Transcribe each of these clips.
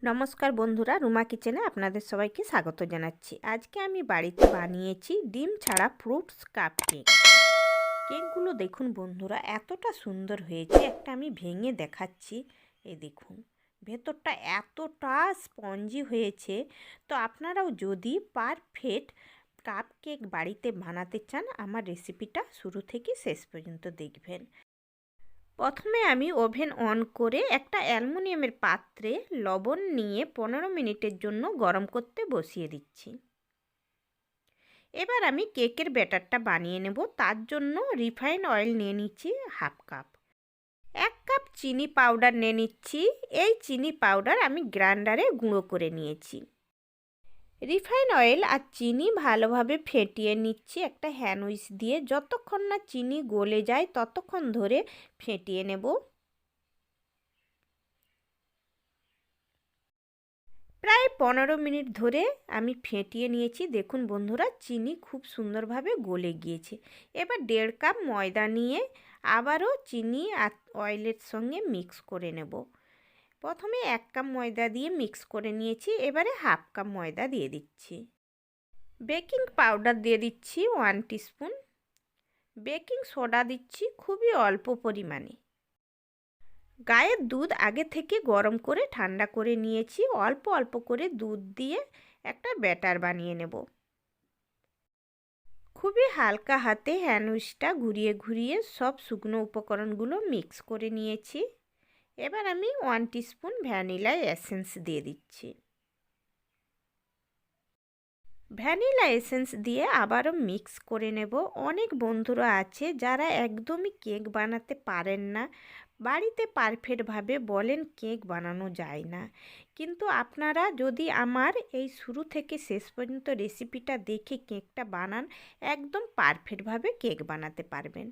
নমস্কার বন্ধুরা, রুমা কিচেনে আপনাদের সবাইকে স্বাগত জানাচ্ছি। আজকে আমি বাড়িতে বানিয়েছি ডিম ছাড়া ফ্রুটস কাপ কেক। কেকগুলো দেখুন বন্ধুরা, এতটা সুন্দর হয়েছে। একটা আমি ভেঙে দেখাচ্ছি। এই দেখুন, ভেতরটা এতটা স্পঞ্জি হয়েছে। তো আপনারাও যদি পারফেক্ট কাপ কেক বাড়িতে বানাতে চান, আমার রেসিপিটা শুরু থেকে শেষ পর্যন্ত দেখবেন। প্রথমে আমি ওভেন অন করে একটা অ্যালুমিনিয়ামের পাত্রে লবণ নিয়ে 15 মিনিটের জন্য গরম করতে বসিয়ে দিচ্ছি। এবার আমি কেকের ব্যাটারটা বানিয়ে নেব। তার জন্য রিফাইন্ড অয়েল নিয়ে নিচ্ছি হাফ কাপ। 1 কাপ চিনি পাউডার নিয়ে নিচ্ছি। এই চিনি পাউডার আমি গ্রাইন্ডারে গুঁড়ো করে নিয়েছি। রিফাইন অয়েল আর চিনি ভালোভাবে ফেটিয়ে নিচ্ছি একটা হ্যান্ড উইচ দিয়ে। যতক্ষণ না চিনি গলে যায় ততক্ষণ ধরে ফেটিয়ে নেব। প্রায় 15 মিনিট ধরে আমি ফেটিয়ে নিয়েছি। দেখুন বন্ধুরা, চিনি খুব সুন্দরভাবে গলে গিয়েছে। এবার 1.5 কাপ ময়দা নিয়ে আবারও চিনি আর অয়েলের সঙ্গে মিক্স করে নেব। প্রথমে 1 কাপ ময়দা দিয়ে মিক্স করে নিয়েছি, এবারে হাফ কাপ ময়দা দিয়ে দিচ্ছি। বেকিং পাউডার দিয়ে দিচ্ছি 1 টিস্পুন। বেকিং সোডা দিচ্ছি খুবই অল্প পরিমাণে। গায়ের দুধ আগে থেকে গরম করে ঠান্ডা করে নিয়েছি। অল্প অল্প করে দুধ দিয়ে একটা ব্যাটার বানিয়ে নেব। খুবই হালকা হাতে হ্যান্ড উইচটা ঘুরিয়ে ঘুরিয়ে সব শুকনো উপকরণগুলো মিক্স করে নিয়েছি। এবার আমি 1 টিস্পুন ভ্যানিলা এসেন্স দিয়ে দিচ্ছি। ভ্যানিলা এসেন্স দিয়ে আবারও মিক্স করে নেব। অনেক বন্ধুরা আছে যারা একদমই কেক বানাতে পারেন না, বাড়িতে পারফেক্টভাবে বলেন কেক বানানো যায় না। কিন্তু আপনারা যদি আমার এই শুরু থেকে শেষ পর্যন্ত রেসিপিটা দেখে কেকটা বানান, একদম পারফেক্টভাবে কেক বানাতে পারবেন।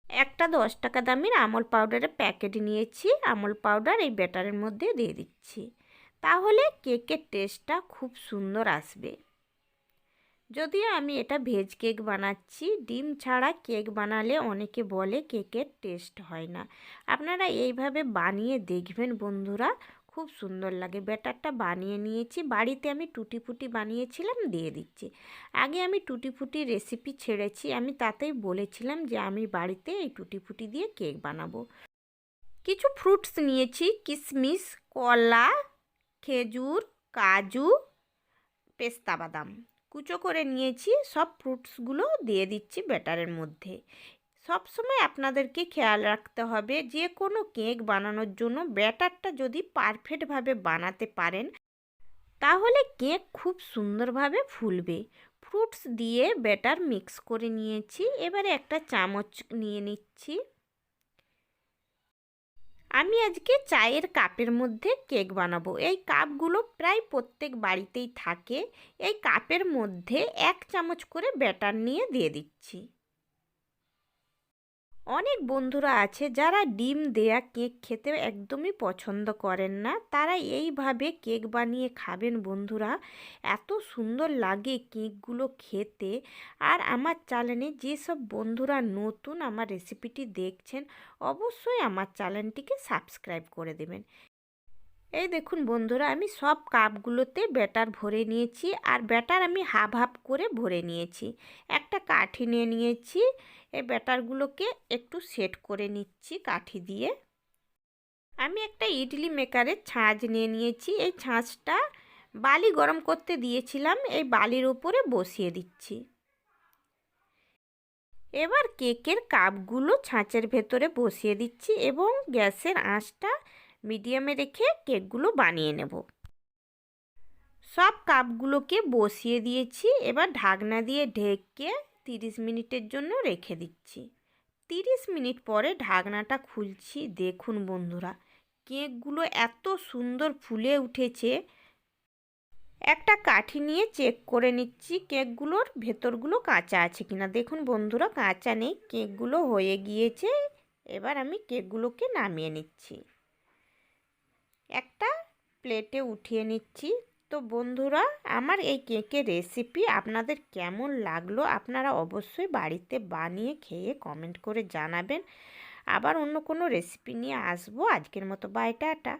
একটা 10 টাকা দামের আমল পাউডারের প্যাকেট নিয়েছি। আমল পাউডার এই ব্যাটারের মধ্যে দিয়ে দিচ্ছি, তাহলে কেকের টেস্টটা খুব সুন্দর আসবে। যদিও আমি এটা ভেজ কেক বানাচ্ছি, ডিম ছাড়া কেক বানালে অনেকে বলে কেকের টেস্ট হয় না। আপনারা এইভাবে বানিয়ে দেখবেন বন্ধুরা, খুব সুন্দর লাগে। ব্যাটারটা বানিয়ে নিয়েছি। বাড়িতে আমি টুটি ফুটি বানিয়েছিলাম, দিয়ে দিচ্ছি। আগে আমি টুটি ফুটি রেসিপি ছেড়েছি, আমি তাতেই বলেছিলাম যে আমি বাড়িতে এই টুটি ফুটি দিয়ে কেক বানাবো। কিছু ফ্রুটস নিয়েছি, কিশমিশ, কলা, খেজুর, কাজু, পেস্তা বাদাম কুচো করে নিয়েছি। সব ফ্রুটসগুলো দিয়ে দিচ্ছি ব্যাটারের মধ্যে। সব সময় আপনাদেরকে খেয়াল রাখতে হবে, যে কোনো কেক বানানোর জন্য ব্যাটারটা যদি পারফেক্টভাবে বানাতে পারেন, তাহলে কেক খুব সুন্দরভাবে ফুলবে। ফ্রুটস দিয়ে ব্যাটার মিক্স করে নিয়েছি। এবারে একটা চামচ নিয়ে নিচ্ছি। আমি আজকে চায়ের কাপের মধ্যে কেক বানাবো। এই কাপগুলো প্রায় প্রত্যেক বাড়িতেই থাকে। এই কাপের মধ্যে 1 চামচ করে ব্যাটার নিয়ে দিয়ে দিচ্ছি। অনেক বন্ধুরা আছে যারা ডিম দেয়া কেক খেতে একদমই পছন্দ করেন না, তারা এইভাবে কেক বানিয়ে খাবেন বন্ধুরা। এত সুন্দর লাগে কেকগুলো খেতে। আর আমার চ্যানেলে যেসব বন্ধুরা নতুন আমার রেসিপিটি দেখছেন, অবশ্যই আমার চ্যানেলটিকে সাবস্ক্রাইব করে দেবেন। এই দেখুন বন্ধুরা, আমি সব কাপগুলোতে ব্যাটার ভরে নিয়েছি। আর ব্যাটার আমি হাফ হাফ করে ভরে নিয়েছি। একটা কাঠি নিয়ে নিয়েছি। এই ব্যাটারগুলোকে একটু সেট করে নিচ্ছি কাঠি দিয়ে। আমি একটা ইডলি মেকারের ছাঁচ নিয়ে নিয়েছি। এই ছাঁচটা বালি গরম করতে দিয়েছিলাম, এই বালির উপরে বসিয়ে দিচ্ছি। এবার কেকের কাপগুলো ছাঁচের ভেতরে বসিয়ে দিচ্ছি এবং গ্যাসের আঁচটা মিডিয়ামে রেখে কেকগুলো বানিয়ে নেব। সব কাপগুলোকে বসিয়ে দিয়েছি। এবার ঢাকনা দিয়ে ঢেকে 30 মিনিটের জন্য রেখে দিচ্ছি। 30 মিনিট পরে ঢাকনাটা খুলছি। দেখুন বন্ধুরা, কেকগুলো এত সুন্দর ফুলে উঠেছে। একটা কাঠি নিয়ে চেক করে নিচ্ছি কেকগুলোর ভেতরগুলো কাঁচা আছে কিনা। দেখুন বন্ধুরা, কাঁচা নেই, কেকগুলো হয়ে গিয়েছে। এবার আমি কেকগুলোকে নামিয়ে নিচ্ছি, একটা প্লেটে উঠিয়ে নিচ্ছি। তো বন্ধুরা, আমার এই কেকের রেসিপি আপনাদের কেমন লাগলো আপনারা অবশ্যই বাড়িতে বানিয়ে খেয়ে কমেন্ট করে জানাবেন। আবার অন্য কোনো রেসিপি নিয়ে আসবো। আজকের মতো বাই, টাটা।